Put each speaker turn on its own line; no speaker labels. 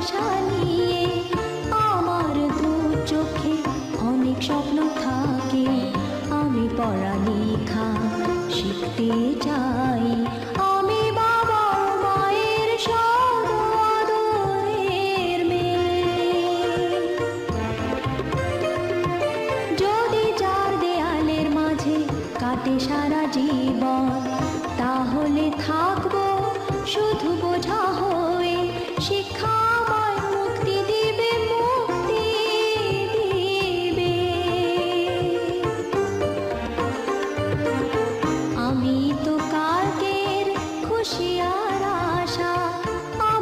আশা নিয়ে আমার দু চোখে অনেক স্বপ্ন থাকে। আমি পড়ালেখা শিখতে চাই, আমি বাবা মায়ের আদরের মেয়ে। যদি চার দেয়ালের মাঝে কাটে সারা